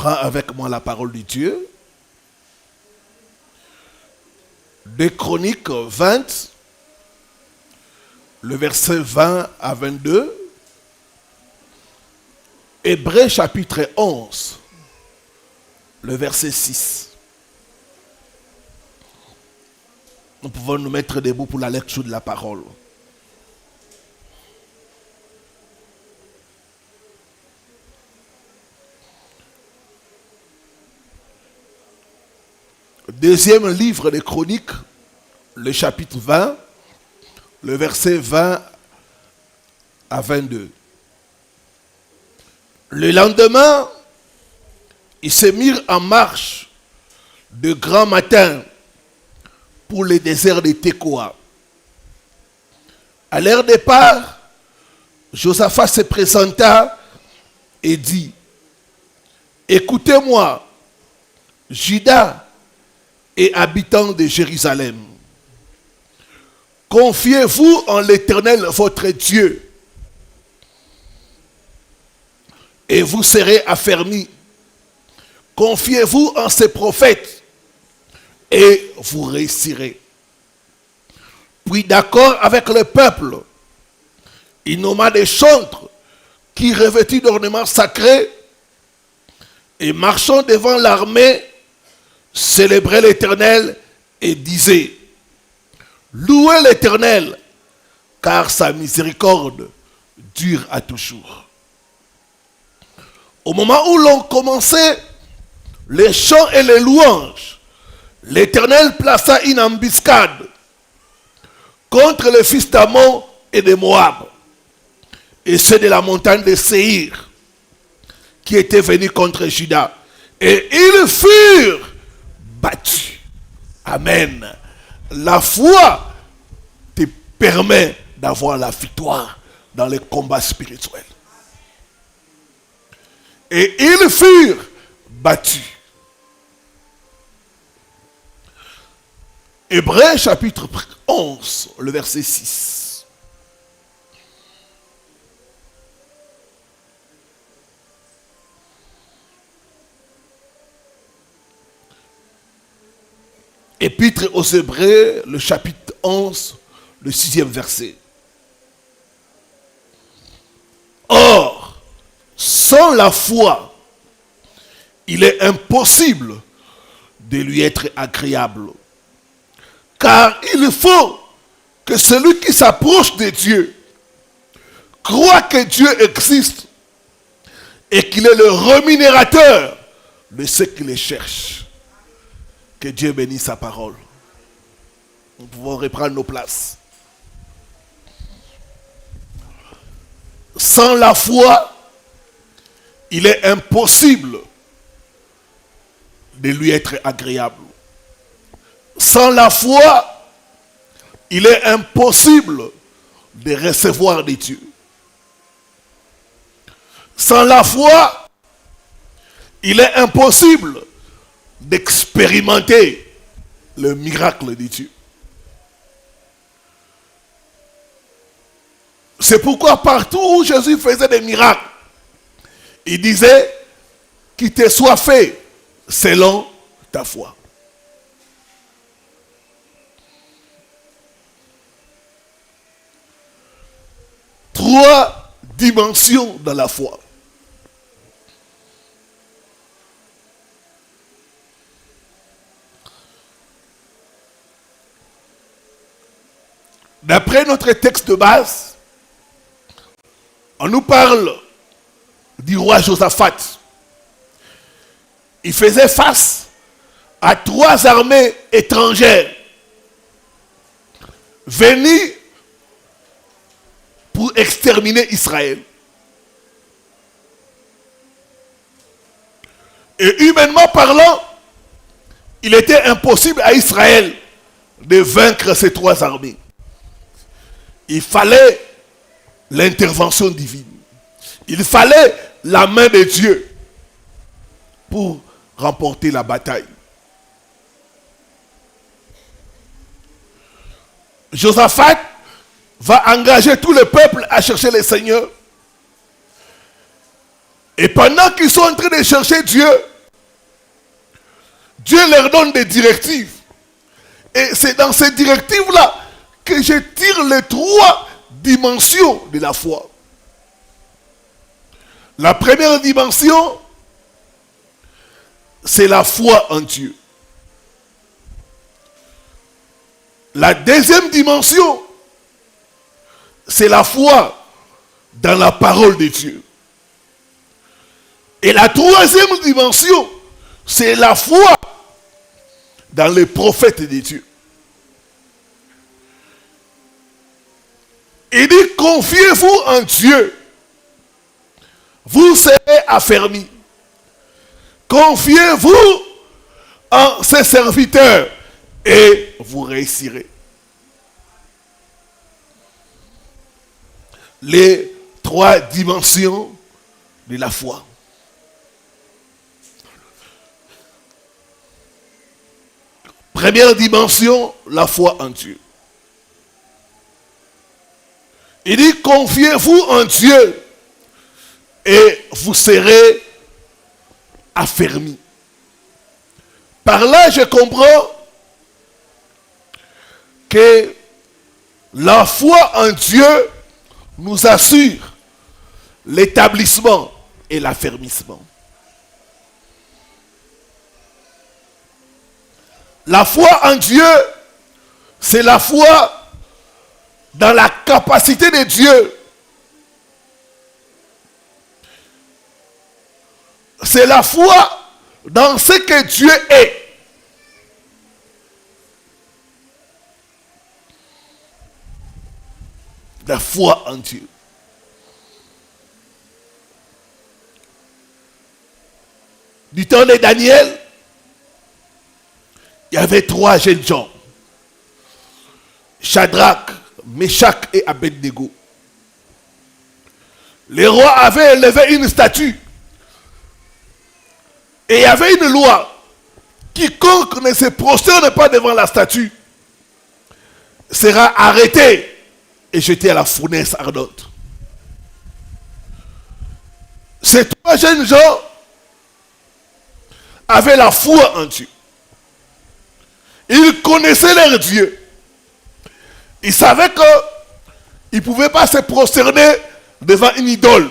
Prends avec moi la parole de Dieu. Des Chroniques 20, le verset 20 à 22. Hébreux chapitre 11, le verset 6. Nous pouvons nous mettre debout pour la lecture de la parole. Deuxième livre des Chroniques, le chapitre 20, le verset 20 à 22. Le lendemain, ils se mirent en marche de grand matin pour le désert de Tekoa. À leur départ, Josaphat se présenta et dit: écoutez-moi, Juda et habitants de Jérusalem. Confiez-vous en l'Éternel votre Dieu et vous serez affermis. Confiez-vous en ses prophètes et vous réussirez. Puis d'accord avec le peuple, il nomma des chantres qui, revêtus d'ornements sacrés et marchant devant l'armée, célébraient l'Éternel et disaient: louez l'Éternel, car sa miséricorde dure à toujours. Au moment où l'on commençait les chants et les louanges, l'Éternel plaça une embuscade contre les fils d'Ammon et de Moab, et ceux de la montagne de Séhir, qui étaient venus contre Juda. Et ils furent battus. Amen. La foi te permet d'avoir la victoire dans les combats spirituels. Et ils furent battus. Hébreux chapitre 11, le verset 6. Épître aux Hébreux, le chapitre 11, le 6e verset. Or, sans la foi, il est impossible de lui être agréable. Car il faut que celui qui s'approche de Dieu croit que Dieu existe et qu'il est le rémunérateur de ceux qui le cherchent. Que Dieu bénisse sa parole. Nous pouvons reprendre nos places. Sans la foi, il est impossible de lui être agréable. Sans la foi, il est impossible de recevoir de Dieu. Sans la foi, il est impossible d'expérimenter le miracle de Dieu. C'est pourquoi partout où Jésus faisait des miracles, il disait qu'il te soit fait selon ta foi. Trois dimensions dans la foi. D'après notre texte de base, on nous parle du roi Josaphat. Il faisait face à 3 armées étrangères venues pour exterminer Israël. Et humainement parlant, il était impossible à Israël de vaincre ces 3 armées. Il fallait l'intervention divine. Il fallait la main de Dieu pour remporter la bataille. Josaphat va engager tout le peuple à chercher le Seigneur. Et pendant qu'ils sont en train de chercher Dieu, Dieu leur donne des directives. Et c'est dans ces directives-là que je tire les 3 dimensions de la foi. La première dimension, c'est la foi en Dieu. La deuxième dimension, c'est la foi dans la parole de Dieu. Et la troisième dimension, c'est la foi dans les prophètes de Dieu. Il dit, confiez-vous en Dieu, vous serez affermis. Confiez-vous en ses serviteurs et vous réussirez. Les 3 dimensions de la foi. Première dimension, la foi en Dieu. Il dit, confiez-vous en Dieu et vous serez affermis. Par là, je comprends que la foi en Dieu nous assure l'établissement et l'affermissement. La foi en Dieu, c'est la foi dans la capacité de Dieu. C'est la foi dans ce que Dieu est. La foi en Dieu. Du temps de Daniel, il y avait 3 jeunes gens. Shadrach, Meshach et Abednego. Les rois avaient élevé une statue. Et il y avait une loi. Quiconque ne se prosterne pas devant la statue sera arrêté et jeté à la fournaise ardente. Ces 3 jeunes gens avaient la foi en Dieu. Ils connaissaient leur Dieu. Ils savaient qu'ils ne pouvaient pas se prosterner devant une idole.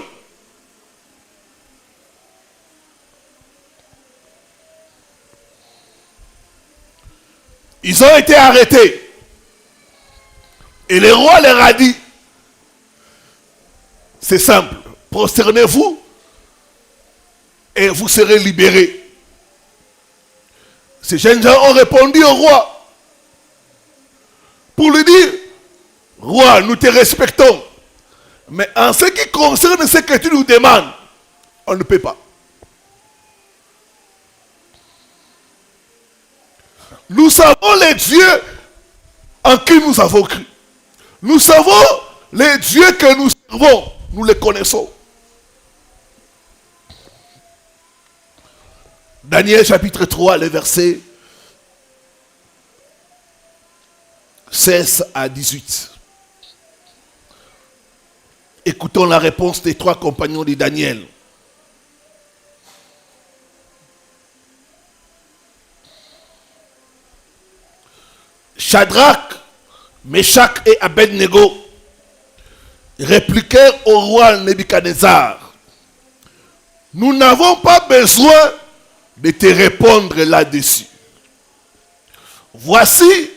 Ils ont été arrêtés. Et le roi leur a dit, c'est simple, prosternez-vous et vous serez libérés. Ces jeunes gens ont répondu au roi pour lui dire, roi, nous te respectons, mais en ce qui concerne ce que tu nous demandes, on ne peut pas. Nous savons les dieux en qui nous avons cru. Nous savons les dieux que nous servons. Nous les connaissons. Daniel chapitre 3, les versets 16 à 18. Écoutons la réponse des 3 compagnons de Daniel. Shadrach, Meshach et Abednego répliquèrent au roi Nebuchadnezzar, nous n'avons pas besoin de te répondre là-dessus. Voici,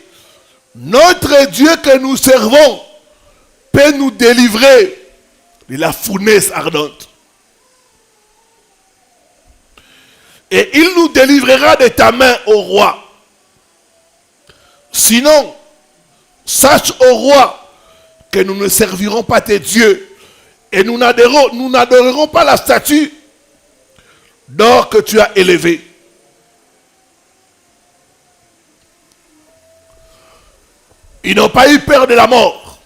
notre Dieu que nous servons peut nous délivrer de la fournaise ardente. Et il nous délivrera de ta main, ô roi. Sinon, sache au roi que nous ne servirons pas tes dieux et nous n'adorerons pas la statue d'or que tu as élevée. Ils n'ont pas eu peur de la mort.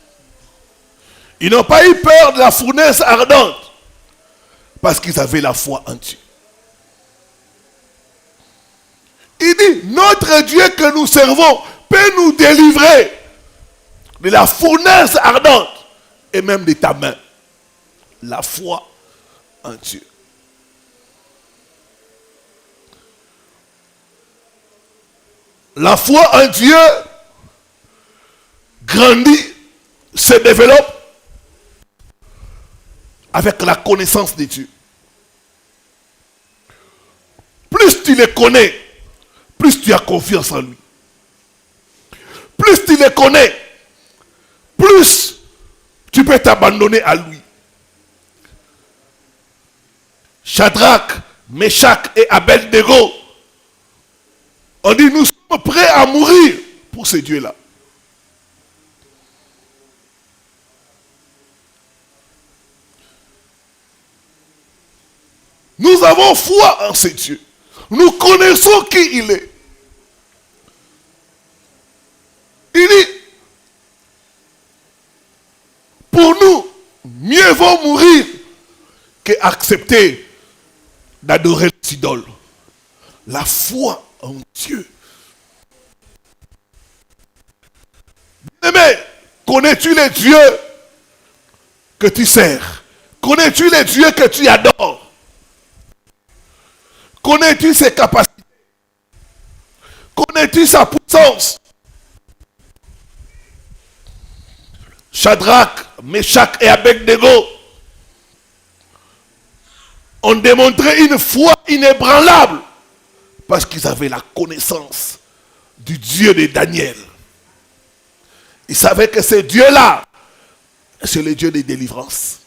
Ils n'ont pas eu peur de la fournaise ardente parce qu'ils avaient la foi en Dieu. Il dit, notre Dieu que nous servons peut nous délivrer de la fournaise ardente et même de ta main. La foi en Dieu. La foi en Dieu grandit, se développe avec la connaissance de Dieu. Plus tu le connais, plus tu as confiance en lui. Plus tu le connais, plus tu peux t'abandonner à lui. Shadrach, Meshach et Abednego ont dit, nous sommes prêts à mourir pour ce Dieu-là. Nous avons foi en ce Dieu. Nous connaissons qui il est. Il dit, pour nous, mieux vaut mourir qu'accepter d'adorer les idoles. La foi en Dieu. Bien-aimé, connais-tu les dieux que tu sers? Connais-tu les dieux que tu adores? Connais-tu ses capacités? Connais-tu sa puissance? Shadrach, Meshach et Abednego ont démontré une foi inébranlable parce qu'ils avaient la connaissance du Dieu de Daniel. Ils savaient que ce Dieu-là, c'est le Dieu de délivrance.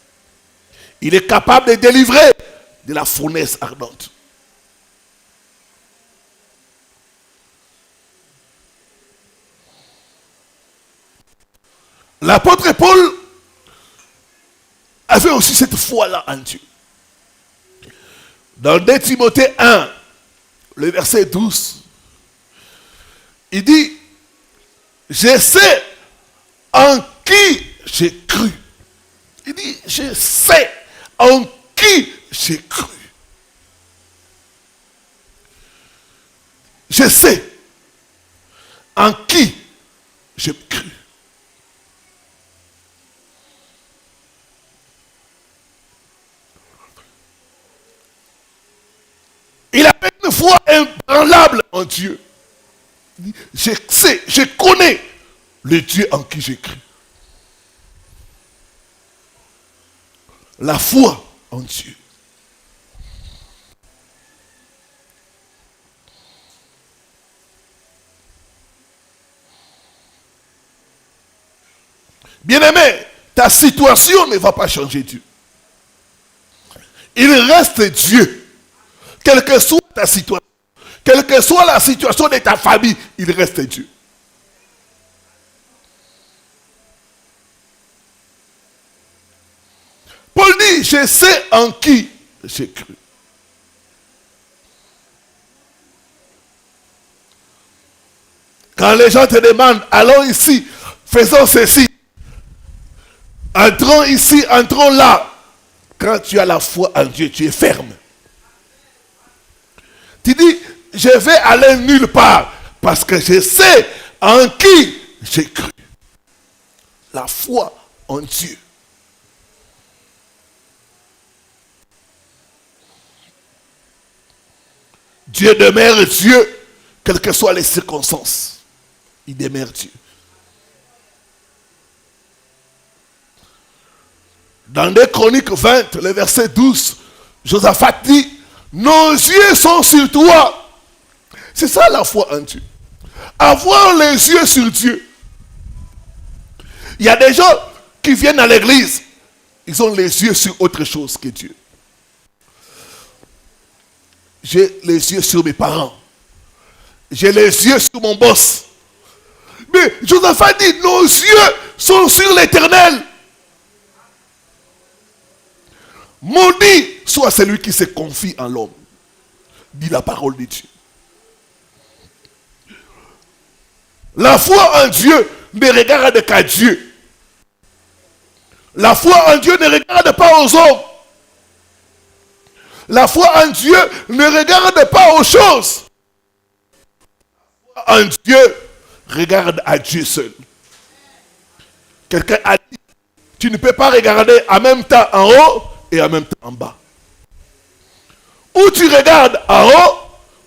Il est capable de délivrer de la fournaise ardente. L'apôtre Paul avait aussi cette foi-là en Dieu. Dans 2 Timothée 1, le verset 12, il dit, je sais en qui j'ai cru. Il dit, je sais en qui j'ai cru. Je sais en qui j'ai cru. Il avait une foi ébranlable en Dieu. Je sais, je connais le Dieu en qui j'ai cru. La foi en Dieu. Bien-aimé, ta situation ne va pas changer Dieu. Il reste Dieu. Quelle que soit ta situation, quelle que soit la situation de ta famille, il reste Dieu. Paul dit, je sais en qui j'ai cru. Quand les gens te demandent, allons ici, faisons ceci, entrons ici, entrons là. Quand tu as la foi en Dieu, tu es ferme. Tu dis, je vais aller nulle part parce que je sais en qui j'ai cru. La foi en Dieu. Dieu demeure Dieu, quelles que soient les circonstances. Il demeure Dieu. Dans 2 Chroniques 20, le verset 12, Josaphat dit, nos yeux sont sur toi. C'est ça la foi en Dieu. Avoir les yeux sur Dieu. Il y a des gens qui viennent à l'église, ils ont les yeux sur autre chose que Dieu. J'ai les yeux sur mes parents. J'ai les yeux sur mon boss. Mais Josaphat dit, nos yeux sont sur l'Éternel. Maudit soit celui qui se confie en l'homme, dit la parole de Dieu. La foi en Dieu ne regarde qu'à Dieu. La foi en Dieu ne regarde pas aux hommes. La foi en Dieu ne regarde pas aux choses. La foi en Dieu regarde à Dieu seul. Quelqu'un a dit, tu ne peux pas regarder en même temps en haut et en même temps en bas. Ou tu regardes en haut,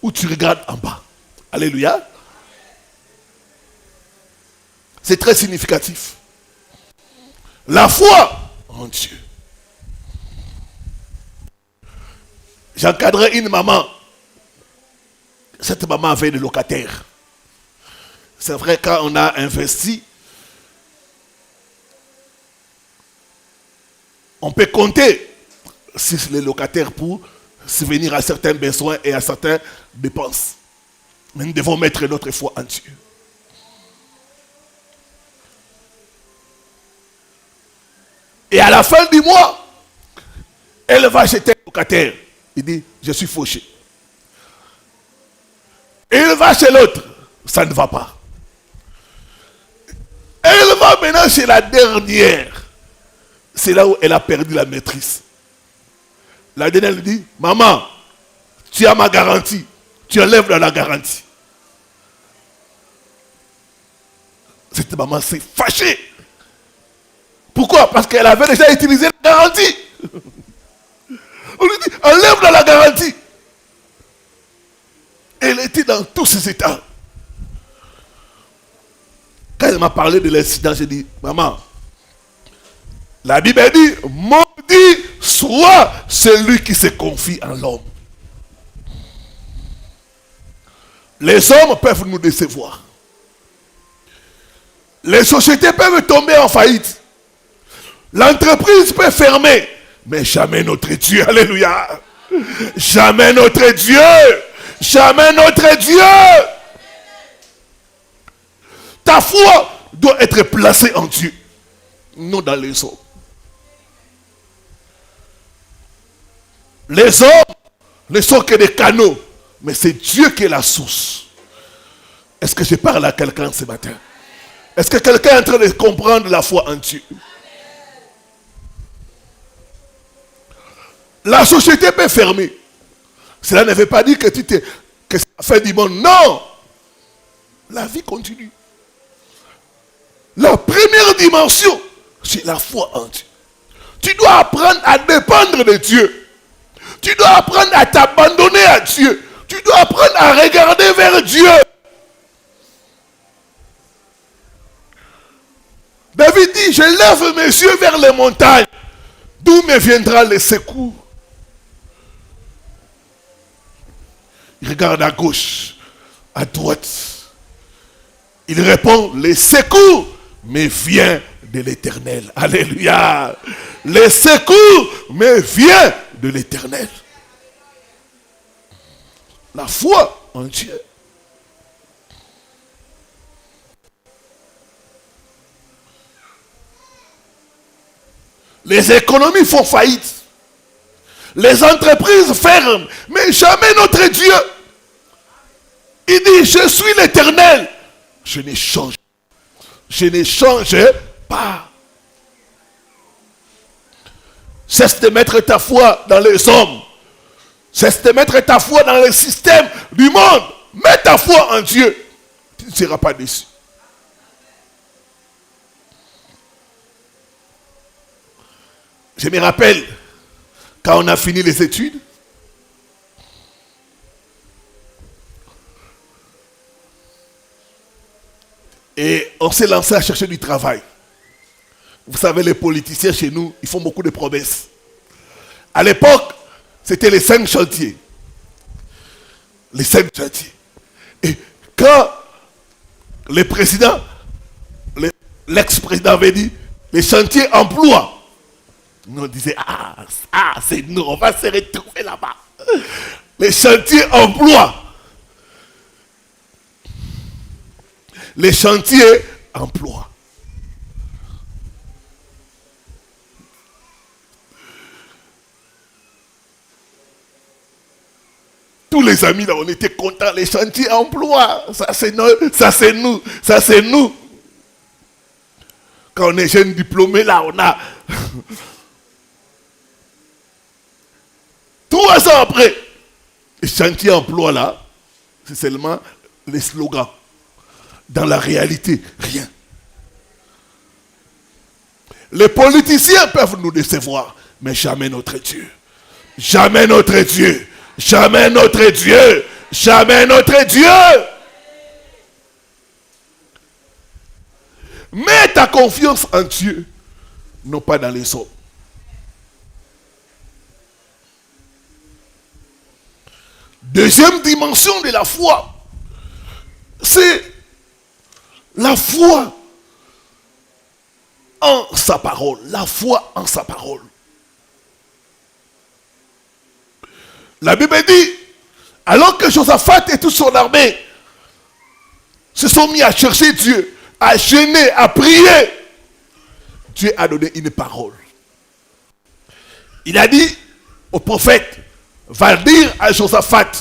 ou tu regardes en bas. Alléluia. C'est très significatif. La foi en Dieu. J'encadrais une maman. Cette maman avait des locataires. C'est vrai, quand on a investi, on peut compter sur les locataires pour subvenir à certains besoins et à certaines dépenses. Mais nous devons mettre notre foi en Dieu. Et à la fin du mois, elle va acheter un locataire. Il dit, je suis fauché. Et il va chez l'autre. Ça ne va pas. Elle va maintenant chez la dernière. C'est là où elle a perdu la maîtrise. La dernière lui dit, maman, tu as ma garantie. Tu enlèves la garantie. Cette maman s'est fâchée. Pourquoi? Parce qu'elle avait déjà utilisé la garantie. On lui dit, enlève la garantie. Elle était dans tous ses états. Quand elle m'a parlé de l'incident, j'ai dit, maman, la Bible dit, maudit soit celui qui se confie en l'homme. Les hommes peuvent nous décevoir. Les sociétés peuvent tomber en faillite. L'entreprise peut fermer. Mais jamais notre Dieu. Alléluia. Jamais notre Dieu. Jamais notre Dieu. Ta foi doit être placée en Dieu. Non dans les hommes. Les hommes ne sont que des canaux. Mais c'est Dieu qui est la source. Est-ce que je parle à quelqu'un ce matin? Est-ce que quelqu'un est en train de comprendre la foi en Dieu? La société peut fermer. Cela ne veut pas dire que que c'est la fin du monde. Non. La vie continue. La première dimension, c'est la foi en Dieu. Tu dois apprendre à dépendre de Dieu. Tu dois apprendre à t'abandonner à Dieu. Tu dois apprendre à regarder vers Dieu. David dit, je lève mes yeux vers les montagnes. D'où me viendra le secours? Il regarde à gauche, à droite. Il répond, le secours me vient de l'Éternel. Alléluia. Le secours me vient de l'Éternel. La foi en Dieu. Les économies font faillite. Les entreprises ferment. Mais jamais notre Dieu. Il dit, je suis l'Éternel. Je ne change. Je ne change pas. Cesse de mettre ta foi dans les hommes. Cesse de mettre ta foi dans le système du monde. Mets ta foi en Dieu. Tu ne seras pas déçu. Je me rappelle, quand on a fini les études, et on s'est lancé à chercher du travail. Vous savez, les politiciens chez nous, ils font beaucoup de promesses. À l'époque, c'était les 5 chantiers. Les 5 chantiers. Et quand le président, l'ex-président avait dit, les chantiers emploi, nous on disait, c'est nous, on va se retrouver là-bas. Les chantiers emploi. Les chantiers emploi. Tous les amis là, on était contents. Les chantiers emploi. Ça c'est nous. Ça c'est nous. Ça c'est nous. Quand on est jeune diplômé là, on a 3 ans après. Les chantiers emploi là, c'est seulement les slogans. Dans la réalité, rien. Les politiciens peuvent nous décevoir, mais jamais notre Dieu. Jamais notre Dieu. Jamais notre Dieu. Jamais notre Dieu. Mets ta confiance en Dieu, non pas dans les hommes. Deuxième dimension de la foi, c'est la foi en sa parole. La foi en sa parole. La Bible dit, alors que Josaphat et toute son armée se sont mis à chercher Dieu, à jeûner, à prier, Dieu a donné une parole. Il a dit au prophète, va dire à Josaphat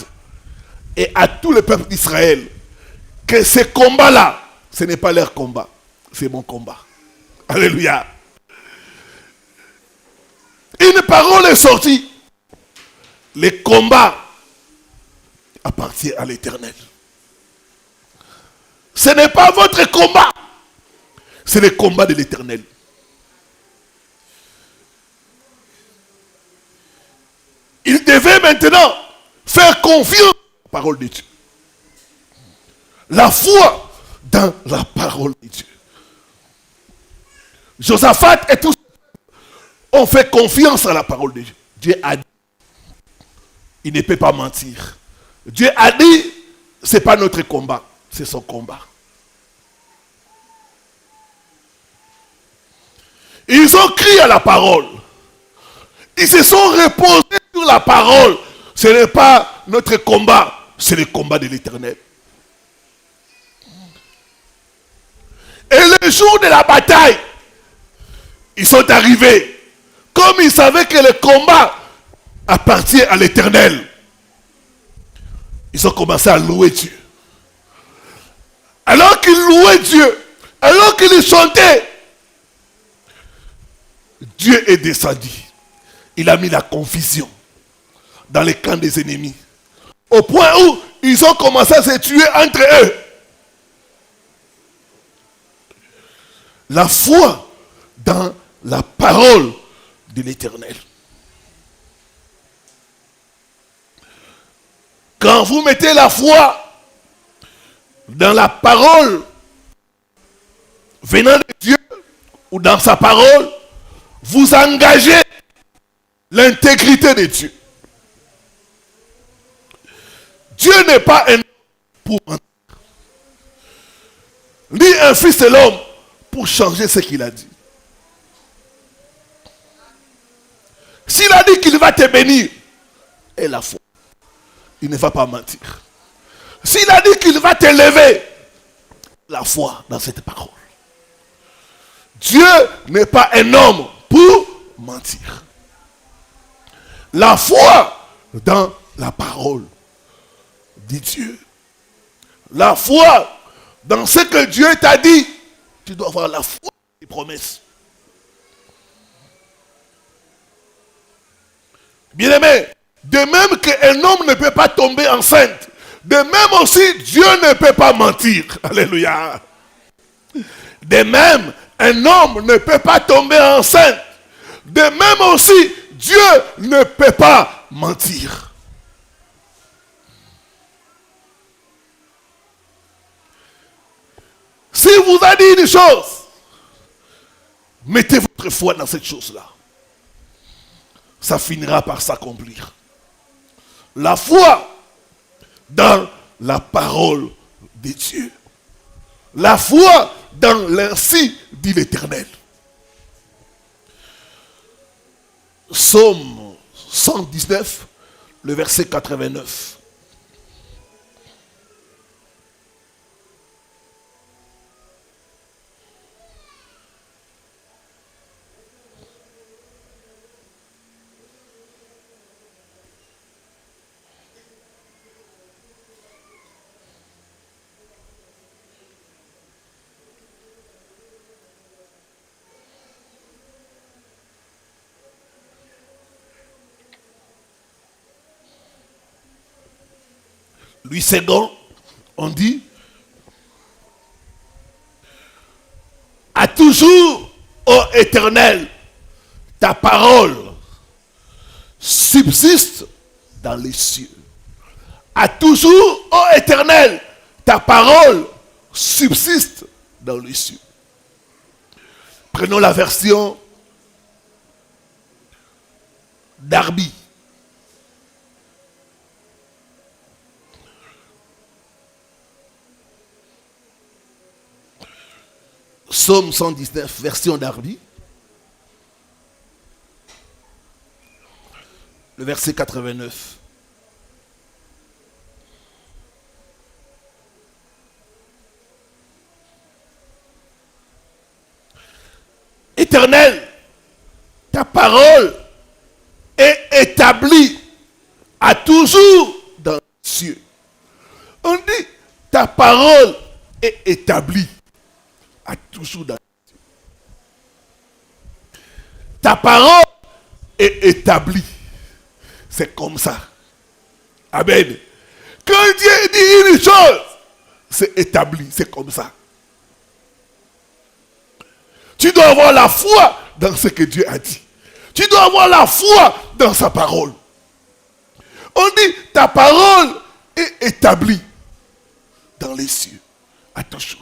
et à tout le peuple d'Israël que ces combats-là, ce n'est pas leur combat, c'est mon combat. Alléluia. Une parole est sortie. Les combats appartiennent à l'Éternel. Ce n'est pas votre combat, c'est le combat de l'Éternel. Il devait maintenant faire confiance à la parole de Dieu. La foi dans la parole de Dieu. Josaphat et tous ont fait confiance à la parole de Dieu. Dieu a dit, il ne peut pas mentir. Dieu a dit, ce n'est pas notre combat, c'est son combat. Ils ont crié à la parole. Ils se sont reposés sur la parole. Ce n'est pas notre combat, c'est le combat de l'Éternel. Et le jour de la bataille, ils sont arrivés. Comme ils savaient que le combat appartient à l'Éternel, ils ont commencé à louer Dieu. Alors qu'ils louaient Dieu, alors qu'ils chantaient, Dieu est descendu. Il a mis la confusion dans les camps des ennemis. Au point où ils ont commencé à se tuer entre eux. La foi dans la parole de l'Éternel. Quand vous mettez la foi dans la parole venant de Dieu ou dans sa parole, vous engagez l'intégrité de Dieu. Dieu n'est pas un homme pour mentir, ni un fils de l'homme pour changer ce qu'il a dit. S'il a dit qu'il va te bénir, et la foi, il ne va pas mentir. S'il a dit qu'il va t'élever, la foi dans cette parole. Dieu n'est pas un homme pour mentir. La foi dans la parole de Dieu. La foi dans ce que Dieu t'a dit. Tu dois avoir la foi dans les promesses. Bien-aimé, de même qu'un homme ne peut pas tomber enceinte, de même aussi Dieu ne peut pas mentir. Alléluia. De même, un homme ne peut pas tomber enceinte. De même aussi, Dieu ne peut pas mentir. S'il vous a dit une chose, mettez votre foi dans cette chose-là. Ça finira par s'accomplir. La foi dans la parole de Dieu. La foi dans l'ainsi dit l'Éternel. Psaume 119, le verset 89. Louis II, on dit, à toujours, ô Éternel, ta parole subsiste dans les cieux. À toujours, ô Éternel, ta parole subsiste dans les cieux. Prenons la version Darby. Psaume 119, version Darby. Le verset 89. Éternel, ta parole est établie à toujours dans les cieux. On dit, ta parole est établie à toujours dans les cieux. Ta parole est établie. C'est comme ça. Amen. Quand Dieu dit une chose, c'est établi, c'est comme ça. Tu dois avoir la foi dans ce que Dieu a dit. Tu dois avoir la foi dans sa parole. On dit, ta parole est établie dans les cieux, à toujours.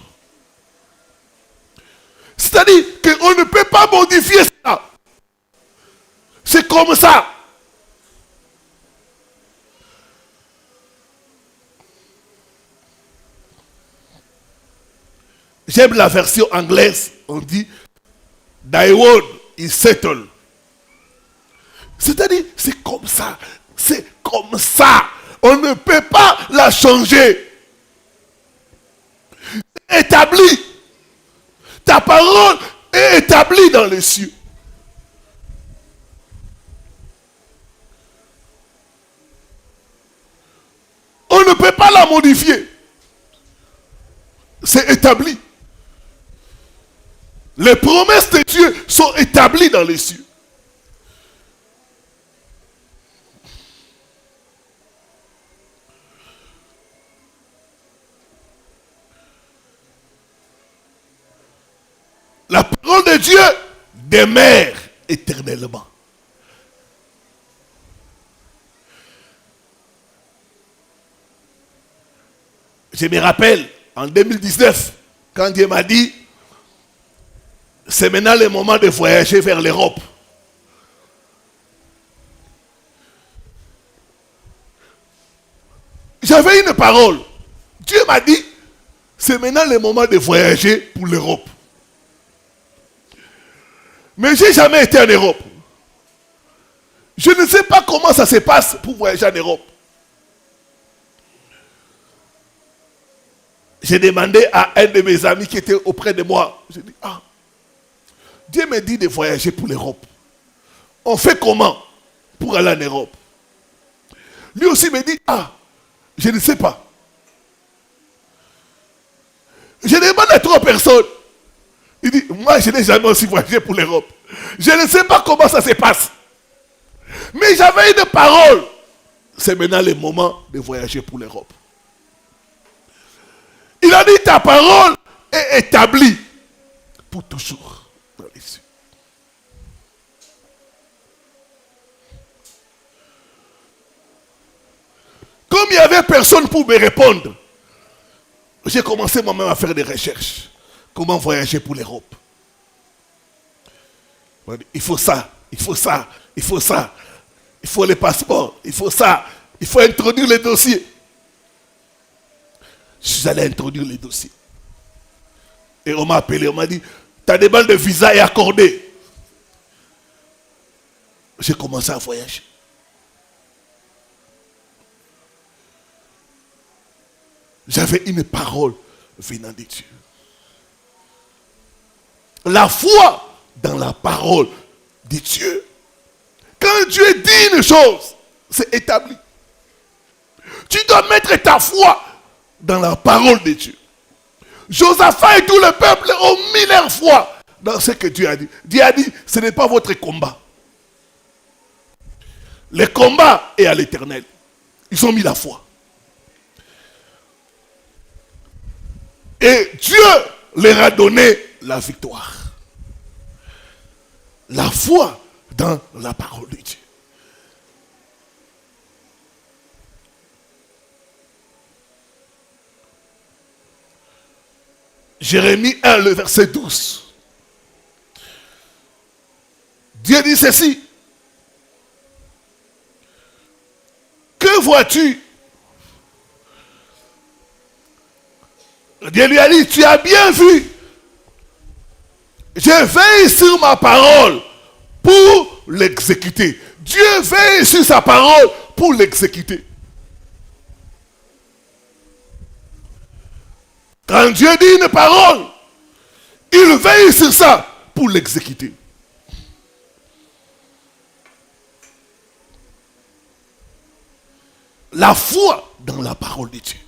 C'est-à-dire qu'on ne peut pas modifier ça. C'est comme ça. J'aime la version anglaise. On dit, thy word is settled. C'est-à-dire, c'est comme ça. C'est comme ça. On ne peut pas la changer. C'est établi. Ta parole est établie dans les cieux. On ne peut pas la modifier. C'est établi. Les promesses de Dieu sont établies dans les cieux. La parole de Dieu demeure éternellement. Je me rappelle, en 2019, quand Dieu m'a dit, c'est maintenant le moment de voyager vers l'Europe. J'avais une parole. Dieu m'a dit, c'est maintenant le moment de voyager pour l'Europe. Mais je n'ai jamais été en Europe. Je ne sais pas comment ça se passe pour voyager en Europe. J'ai demandé à un de mes amis qui était auprès de moi. J'ai dit, Dieu me dit de voyager pour l'Europe. On fait comment pour aller en Europe? Lui aussi me dit, je ne sais pas. Je demande à 3 personnes. Il dit, moi je n'ai jamais aussi voyagé pour l'Europe. Je ne sais pas comment ça se passe. Mais j'avais une parole. C'est maintenant le moment de voyager pour l'Europe. Il a dit, ta parole est établie pour toujours dans les cieux. Comme il n'y avait personne pour me répondre, j'ai commencé moi-même à faire des recherches. Comment voyager pour l'Europe? Il faut ça, il faut ça, il faut ça. Il faut les passeports, il faut ça. Il faut introduire les dossiers. Je suis allé introduire les dossiers. Et on m'a appelé, on m'a dit, ta demande de visa est accordée. J'ai commencé à voyager. J'avais une parole venant de Dieu. La foi dans la parole de Dieu. Quand Dieu dit une chose, c'est établi. Tu dois mettre ta foi dans la parole de Dieu. Josaphat et tout le peuple ont mis leur foi dans ce que Dieu a dit. Dieu a dit, ce n'est pas votre combat. Le combat est à l'Éternel. Ils ont mis la foi. Et Dieu leur a donné la victoire. La foi dans la parole de Dieu. Jérémie 1, le verset 12. ceci. Que vois-tu? Dieu lui a dit, tu as bien vu. Je veille sur ma parole pour l'exécuter. Dieu veille sur sa parole pour l'exécuter. Quand Dieu dit une parole, il veille sur ça pour l'exécuter. La foi dans la parole de Dieu.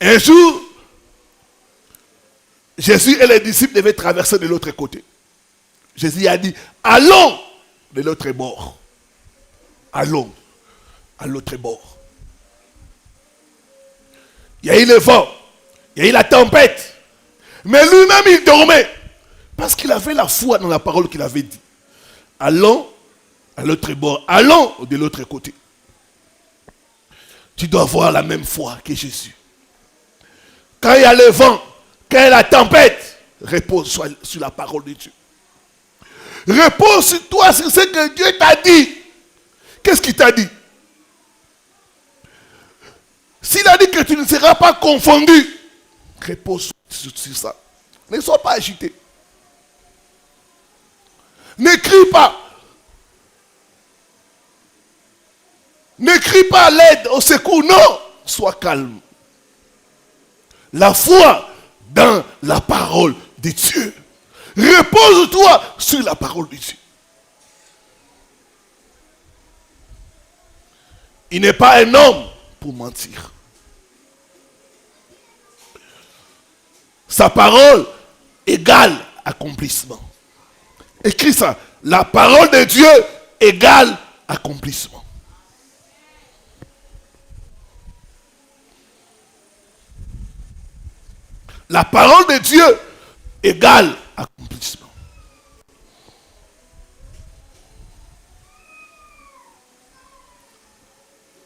Un jour, Jésus et les disciples devaient traverser de l'autre côté. Jésus a dit, allons de l'autre bord. Allons à l'autre bord. Il y a eu le vent, il y a eu la tempête. Mais lui-même, il dormait. Parce qu'il avait la foi dans la parole qu'il avait dit. Allons à l'autre bord. Allons de l'autre côté. Tu dois avoir la même foi que Jésus. Quand il y a le vent, quand il y a la tempête, repose sur la parole de Dieu. Repose sur toi, sur ce que Dieu t'a dit. Qu'est-ce qu'il t'a dit? S'il a dit que tu ne seras pas confondu, repose sur ça. Ne sois pas agité. Ne crie pas. Ne crie pas à l'aide, au secours. Non. Sois calme. La foi dans la parole de Dieu. Repose-toi sur la parole de Dieu. Il n'est pas un homme pour mentir. Sa parole égale accomplissement. Écris ça. La parole de Dieu égale accomplissement. La parole de Dieu égale accomplissement.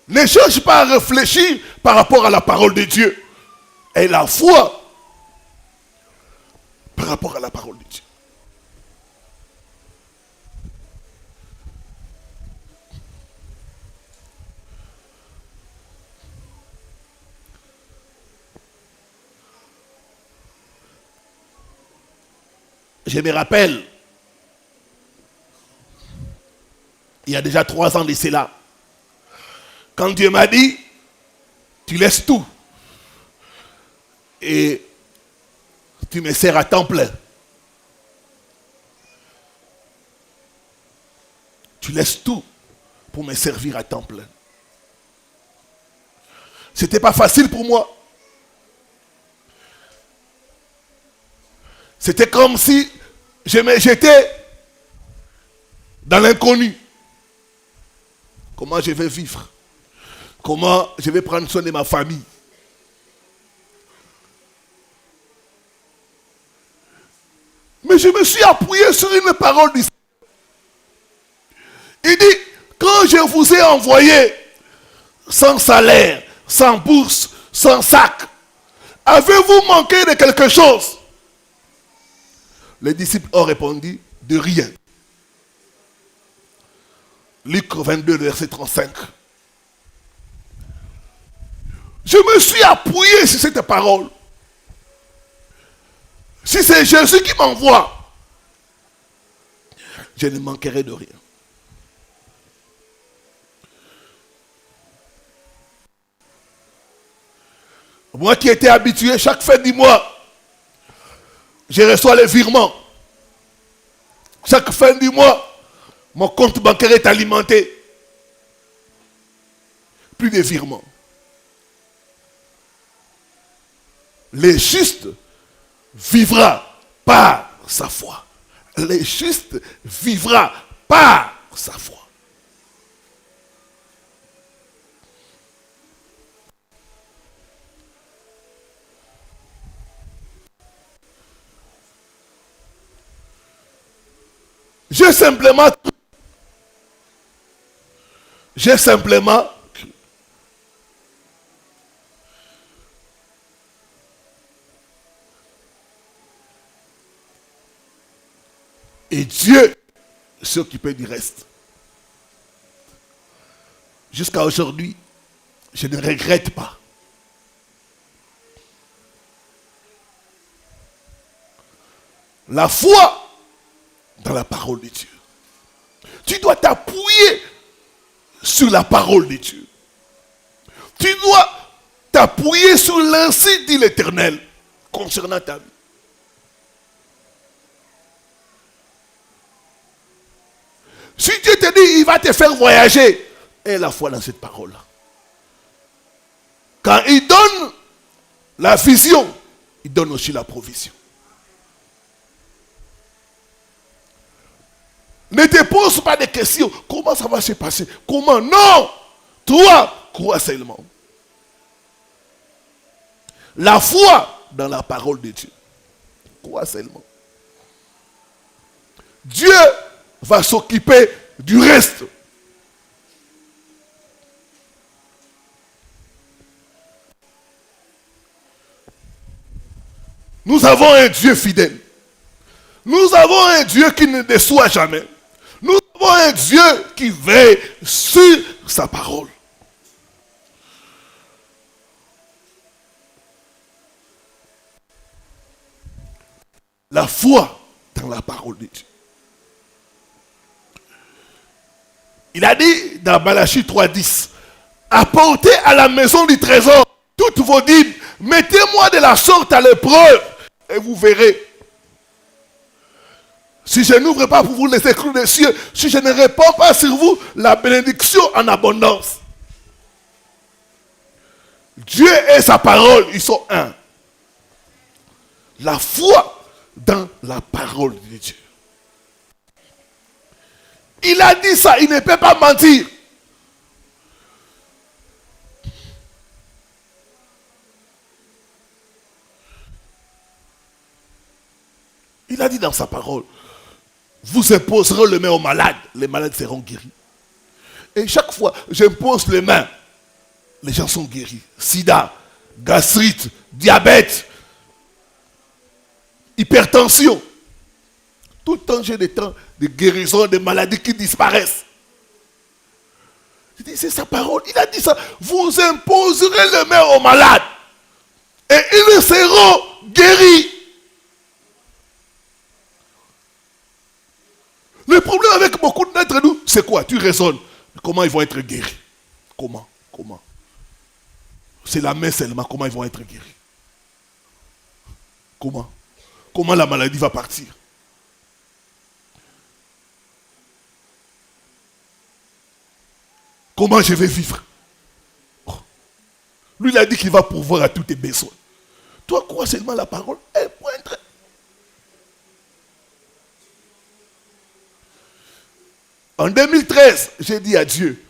Ne cherche pas à réfléchir par rapport à la parole de Dieu. Et la foi par rapport à la parole de Dieu. Je me rappelle, il y a déjà 3 ans de cela, quand Dieu m'a dit, tu laisses tout et tu me sers à temps plein. Tu laisses tout pour me servir à temps plein. C'était pas facile pour moi. C'était comme si je me jetais dans l'inconnu. Comment je vais vivre? Comment je vais prendre soin de ma famille? Mais je me suis appuyé sur une parole du Seigneur. Il dit, quand je vous ai envoyé sans salaire, sans bourse, sans sac, avez-vous manqué de quelque chose? Les disciples ont répondu, de rien. Luc 22, verset 35. Je me suis appuyé sur cette parole. Si c'est Jésus qui m'envoie, je ne manquerai de rien. Moi qui étais habitué, chaque fin du mois, je reçois les virements. Chaque fin du mois, mon compte bancaire est alimenté. Plus de virements. Le juste vivra par sa foi. Le juste vivra par sa foi. J'ai simplement et Dieu s'est occupé du reste. Jusqu'à aujourd'hui, je ne regrette pas. La foi dans la parole de Dieu. Tu dois t'appuyer sur la parole de Dieu. Tu dois t'appuyer sur l'ainsi dit l'Éternel concernant ta vie. Si Dieu te dit, il va te faire voyager, aie la foi dans cette parole-là. Quand il donne la vision, il donne aussi la provision. Ne te pose pas de questions. Comment ça va se passer? Comment? Non! Toi, crois seulement. La foi dans la parole de Dieu. Crois seulement. Dieu va s'occuper du reste. Nous avons un Dieu fidèle. Nous avons un Dieu qui ne déçoit jamais. Nous avons un Dieu qui veille sur sa parole. La foi dans la parole de Dieu. Il a dit dans Malachie 3:10, apportez à la maison du trésor toutes vos dîmes, mettez-moi de la sorte à l'épreuve, et vous verrez. Si je n'ouvre pas pour vous les éclous des cieux, si je ne réponds pas sur vous la bénédiction en abondance. Dieu et sa parole, ils sont un. La foi dans la parole de Dieu. Il a dit ça, il ne peut pas mentir. Il a dit dans sa parole, vous imposerez les mains aux malades, les malades seront guéris. Et chaque fois, j'impose les mains, les gens sont guéris. Sida, gastrite, diabète, hypertension. Tout le temps, j'ai des temps de guérison, des maladies qui disparaissent. Je dis, c'est sa parole. Il a dit ça. Vous imposerez les mains aux malades. Et ils seront guéris. Le problème avec beaucoup d'entre nous, c'est quoi? Tu raisonnes. Comment ils vont être guéris? Comment? C'est la main seulement. Comment ils vont être guéris? Comment la maladie va partir? Comment je vais vivre? Lui, il a dit qu'il va pourvoir à tous tes besoins. Toi, crois seulement la parole. Elle pointe. En 2013, j'ai dit à Dieu,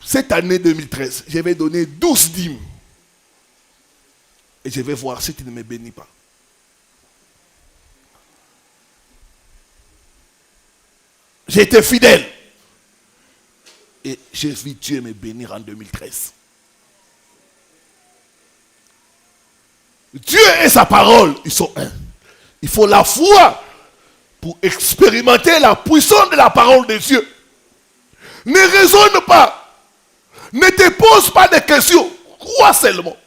cette année 2013, je vais donner 12 dîmes. Et je vais voir si tu ne me bénis pas. J'ai été fidèle. Et j'ai vu Dieu me bénir en 2013. Dieu et sa parole, ils sont un. Il faut la foi pour expérimenter la puissance de la parole de Dieu. Ne raisonne pas. Ne te pose pas de questions. Crois seulement.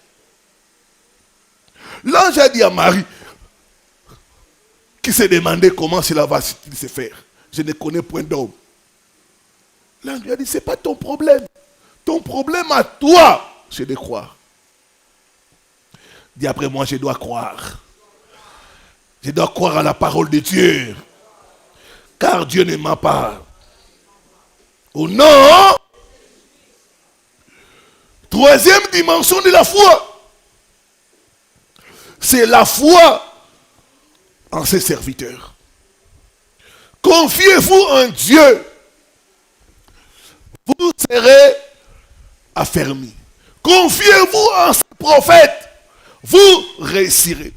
L'ange a dit à Marie, qui s'est demandé comment cela va se faire. Je ne connais point d'homme. L'ange lui a dit, ce n'est pas ton problème. Ton problème à toi, c'est de croire. Dis après moi, je dois croire. Je dois croire à la parole de Dieu. Car Dieu ne ment pas. Oh non! Troisième dimension de la foi. C'est la foi en ses serviteurs. Confiez-vous en Dieu. Vous serez affermis. Confiez-vous en ses prophètes. Vous réussirez.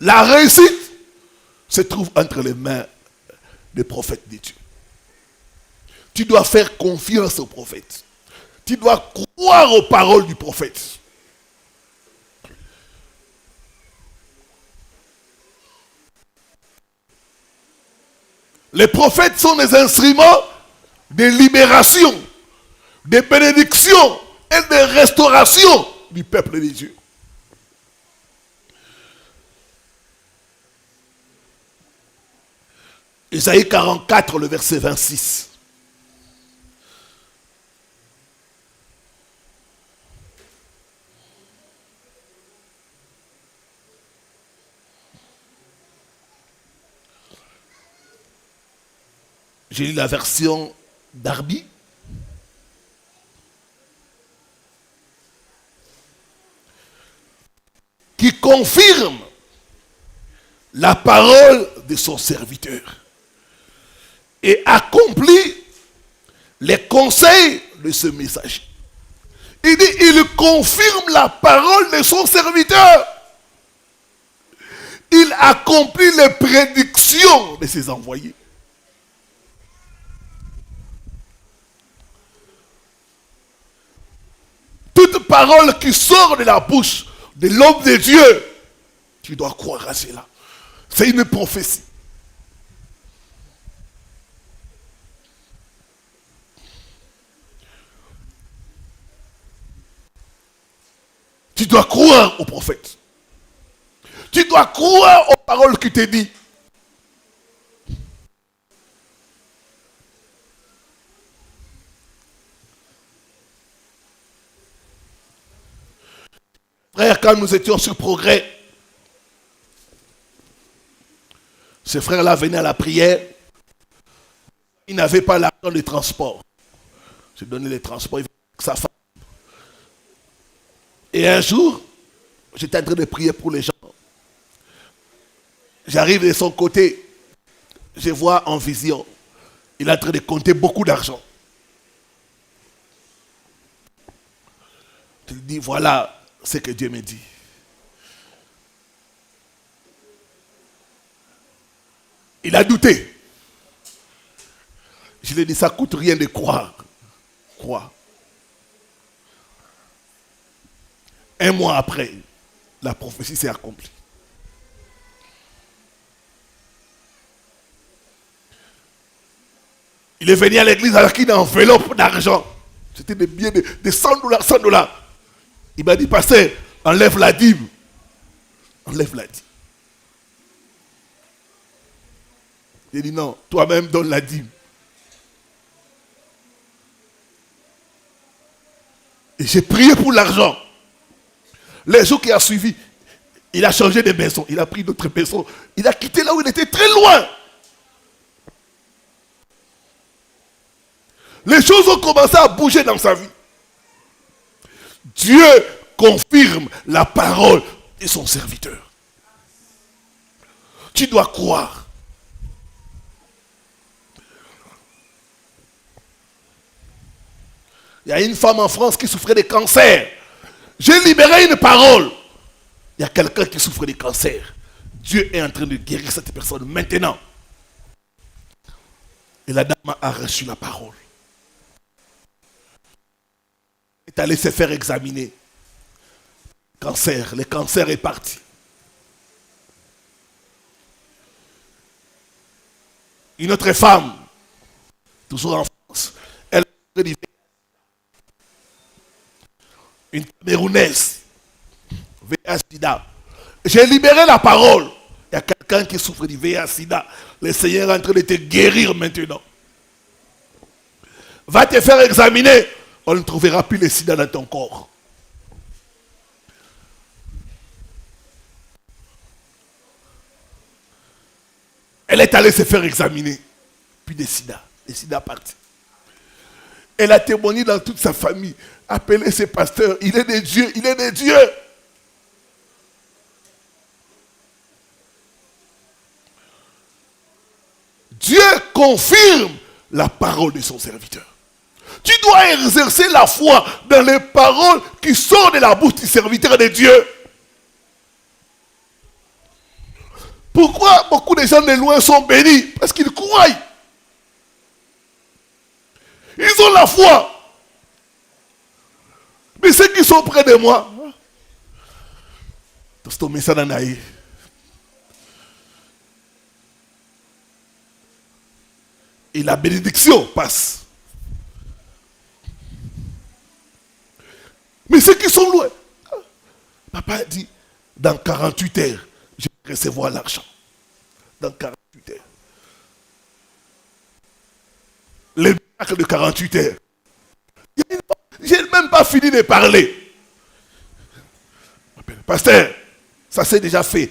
La réussite se trouve entre les mains des prophètes de Dieu. Tu dois faire confiance aux prophètes. Tu dois croire aux paroles du prophète. Les prophètes sont des instruments de libération, de bénédiction et de restauration du peuple de Dieu. Isaïe 44, le verset 26. J'ai lu la version d'Arby. Qui confirme la parole de son serviteur et accomplit les conseils de ce messager. Il dit, il confirme la parole de son serviteur. Il accomplit les prédictions de ses envoyés. Toute parole qui sort de la bouche de l'homme de Dieu, tu dois croire à cela. C'est une prophétie. Tu dois croire au prophète. Tu dois croire aux paroles qu'il te dit. Frère, quand nous étions sur Progrès, ce frère-là venait à la prière. Il n'avait pas l'argent de transport. Je donnais les transports avec sa femme. Et un jour, j'étais en train de prier pour les gens. J'arrive de son côté. Je vois en vision. Il est en train de compter beaucoup d'argent. Je lui dis, voilà ce que Dieu me dit. Il a douté. Je lui ai dit, ça ne coûte rien de croire. Crois. Un mois après, la prophétie s'est accomplie. Il est venu à l'église avec une enveloppe d'argent. C'était des billets de 100 dollars, 100 dollars. Il m'a dit, pasteur, enlève la dîme. Enlève la dîme. J'ai dit, non, toi-même donne la dîme. Et j'ai prié pour l'argent. Les jours qui a suivi, il a changé de maison. Il a pris d'autres maisons. Il a quitté là où il était très loin. Les choses ont commencé à bouger dans sa vie. Dieu confirme la parole de son serviteur. Tu dois croire. Il y a une femme en France qui souffrait de cancer. J'ai libéré une parole. Il y a quelqu'un qui souffre de cancer. Dieu est en train de guérir cette personne maintenant. Et la dame a reçu la parole. Elle est allée se faire examiner. Cancer, le cancer est parti. Une autre femme, toujours en France, elle a dit, une Camerounaise, VIH-Sida. J'ai libéré la parole. Il y a quelqu'un qui souffre du VIH-Sida. Le Seigneur est en train de te guérir maintenant. Va te faire examiner. On ne trouvera plus le sida dans ton corps. Elle est allée se faire examiner. Puis le sida parti. Elle a témoigné dans toute sa famille. Appelez ce pasteur. Il est de Dieu. Il est de Dieu. Dieu confirme la parole de son serviteur. Tu dois exercer la foi dans les paroles qui sortent de la bouche du serviteur de Dieu. Pourquoi beaucoup de gens de loin sont bénis? Parce qu'ils croient. Ils ont la foi. Mais ceux qui sont près de moi, ils et la bénédiction passe. Mais ceux qui sont loin, papa dit, dans 48 heures, je vais recevoir l'argent. Dans 48 heures. Les miracles de 48 heures. Je n'ai même pas fini de parler. Pasteur, ça s'est déjà fait.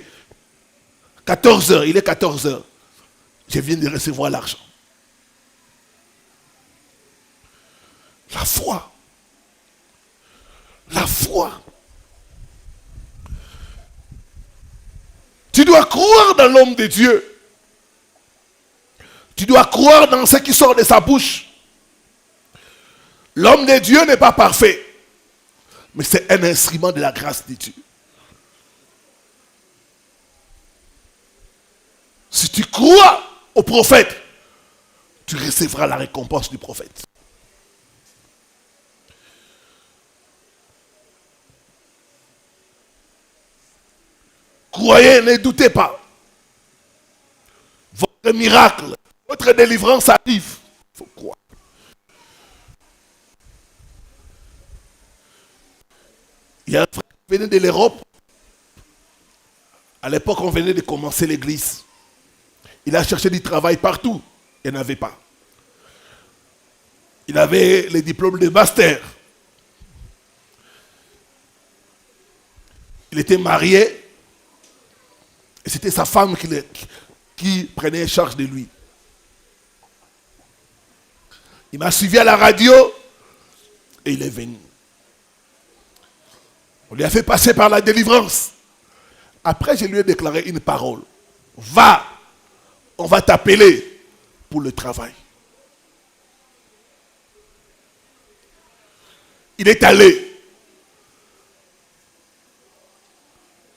14 heures, il est 14 heures. Je viens de recevoir l'argent. La foi. La foi. Tu dois croire dans l'homme de Dieu. Tu dois croire dans ce qui sort de sa bouche. L'homme de Dieu n'est pas parfait. Mais c'est un instrument de la grâce de Dieu. Si tu crois au prophète, tu recevras la récompense du prophète. Croyez, ne doutez pas. Votre miracle, votre délivrance arrive. Il faut croire. Il y a un frère qui venait de l'Europe. À l'époque, on venait de commencer l'église. Il a cherché du travail partout. Il n'avait pas. Il avait les diplômes de master. Il était marié. Et c'était sa femme qui prenait charge de lui. Il m'a suivi à la radio et il est venu. On lui a fait passer par la délivrance. Après, je lui ai déclaré une parole. Va, on va t'appeler pour le travail. Il est allé.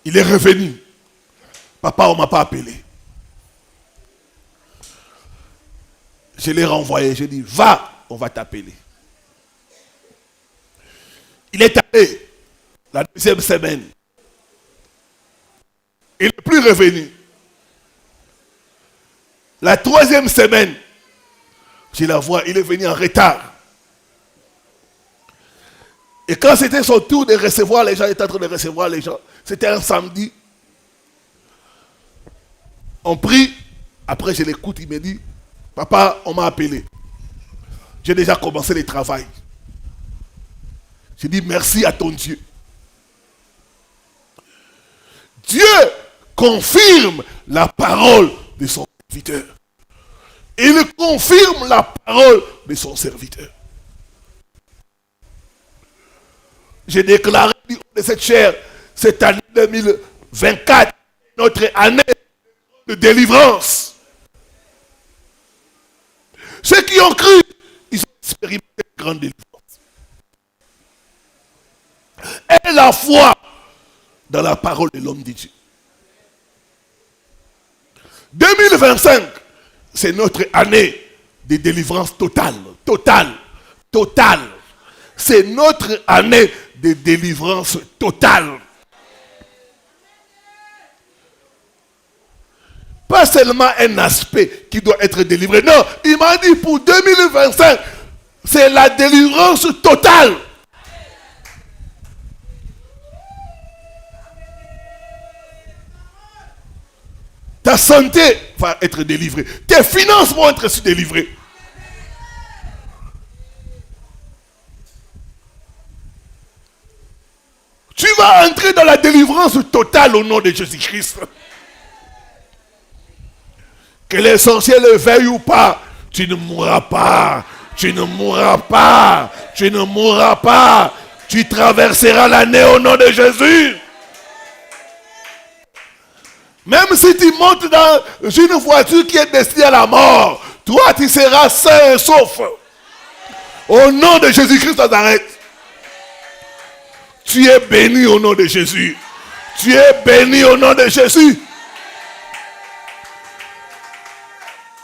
Il est revenu. Papa, on ne m'a pas appelé. Je l'ai renvoyé. J'ai dit, va, on va t'appeler. Il est allé la deuxième semaine. Il n'est plus revenu. La troisième semaine, je la vois, il est venu en retard. Et quand c'était son tour de recevoir les gens, il était en train de recevoir les gens. C'était un samedi. On prie. Après, je l'écoute, il me dit, papa, on m'a appelé. J'ai déjà commencé le travail. Je dis merci à ton Dieu. Dieu confirme la parole de son serviteur. Il confirme la parole de son serviteur. J'ai déclaré de cette chair, cette année 2024, notre année de délivrance. Ceux qui ont cru, ils ont expérimenté une grande délivrance. Et la foi dans la parole de l'homme de Dieu. 2025, c'est notre année de délivrance totale. Totale. Totale. C'est notre année de délivrance totale. Pas seulement un aspect qui doit être délivré. Non, il m'a dit pour 2025, c'est la délivrance totale. Ta santé va être délivrée. Tes finances vont être aussi délivrées. Tu vas entrer dans la délivrance totale au nom de Jésus-Christ. Que les sorciers le veuillent ou pas, tu ne mourras pas. Tu ne mourras pas. Tu ne mourras pas. Tu traverseras l'année au nom de Jésus. Même si tu montes dans une voiture qui est destinée à la mort, toi tu seras sain et sauf. Au nom de Jésus-Christ de Nazareth. Tu es béni au nom de Jésus. Tu es béni au nom de Jésus.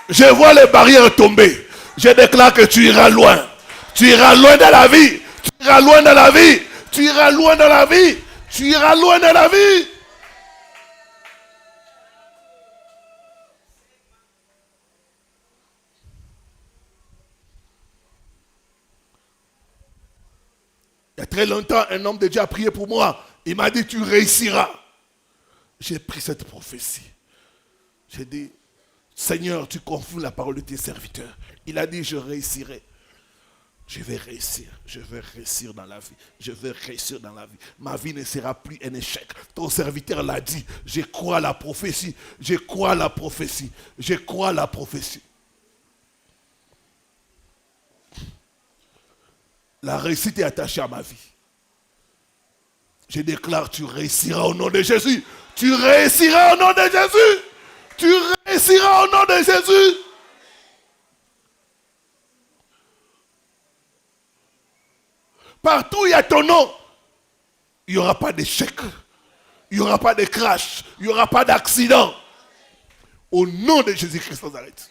Je vois les barrières tomber. Je déclare que tu iras loin. Tu iras loin dans la vie. Tu iras loin dans la vie. Tu iras loin dans la vie. Tu iras loin dans la vie. Il y a très longtemps, un homme de Dieu a prié pour moi. Il m'a dit, tu réussiras. J'ai pris cette prophétie. J'ai dit, Seigneur, tu confirmes la parole de tes serviteurs. Il a dit, je réussirai. Je vais réussir dans la vie. Je vais réussir dans la vie. Ma vie ne sera plus un échec. Ton serviteur l'a dit. Je crois à la prophétie. Je crois à la prophétie. Je crois à la prophétie. La réussite est attachée à ma vie. Je déclare, tu réussiras au nom de Jésus. Tu réussiras au nom de Jésus. Tu réussiras au nom de Jésus. Partout où il y a ton nom, il n'y aura pas d'échec. Il n'y aura pas de crash. Il n'y aura pas d'accident. Au nom de Jésus-Christ de Nazareth.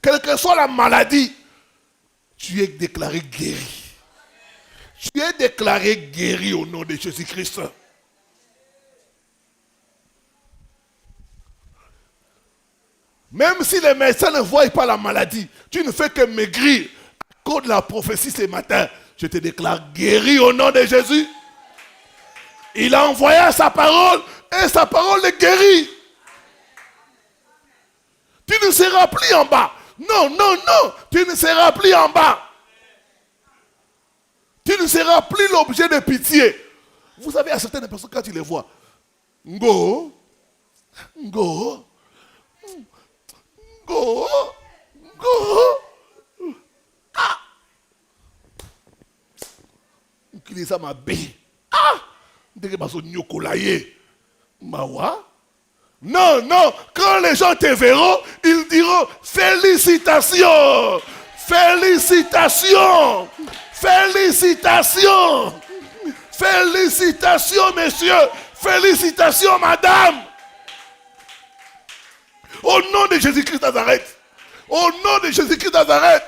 Quelle que soit la maladie, tu es déclaré guéri. Tu es déclaré guéri au nom de Jésus-Christ. Même si les médecins ne voient pas la maladie, tu ne fais que maigrir. À cause de la prophétie ce matin, je te déclare guéri au nom de Jésus. Il a envoyé sa parole et sa parole est guérie. Tu ne seras plus en bas. Non, non, non, tu ne seras plus en bas. Tu ne seras plus l'objet de pitié. Vous savez, à certaines personnes, quand tu les vois, go, go, go, go, ah, qui ça m'a bé, ah, dès que je suis nyokolaye, mawa. Non, non, quand les gens te verront, ils diront félicitations, félicitations, félicitations, félicitations, messieurs, félicitations, madame. Au nom de Jésus-Christ de Nazareth, au nom de Jésus-Christ de Nazareth.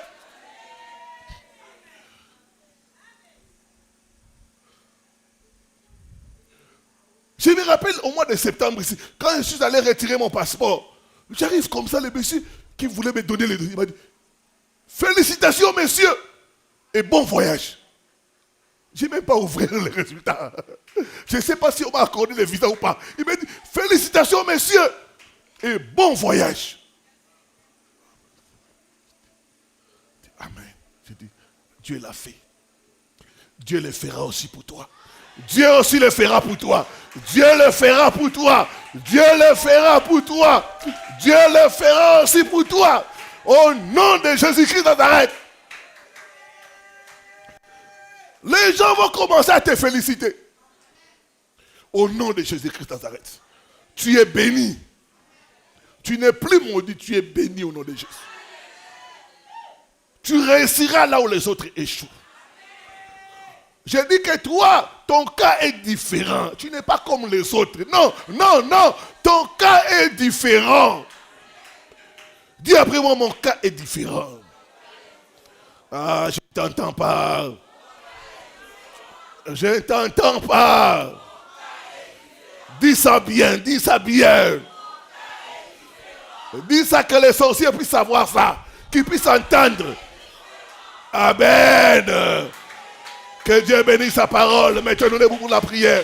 Je me rappelle au mois de septembre ici, quand je suis allé retirer mon passeport, j'arrive comme ça, le monsieur qui voulait me donner les dossiers, il m'a dit, félicitations messieurs et bon voyage. Je n'ai même pas ouvert les résultats. Je ne sais pas si on m'a accordé le visa ou pas. Il m'a dit, félicitations messieurs et bon voyage. Amen. Je dis, Dieu l'a fait. Dieu le fera aussi pour toi. Dieu aussi le fera pour toi. Dieu le fera pour toi. Dieu le fera pour toi. Dieu le fera aussi pour toi. Au nom de Jésus-Christ de Nazareth. Les gens vont commencer à te féliciter. Au nom de Jésus-Christ de Nazareth. Tu es béni. Tu n'es plus maudit, tu es béni au nom de Jésus. Tu réussiras là où les autres échouent. Je dis que toi, ton cas est différent. Tu n'es pas comme les autres. Non, non, non. Ton cas est différent. Dis après moi, mon cas est différent. Ah, je ne t'entends pas. Je ne t'entends pas. Dis ça bien, dis ça bien. Dis ça que les sorciers puissent savoir ça. Qu'ils puissent entendre. Amen. Que Dieu bénisse sa parole. Mettons-nous debout pour la prière.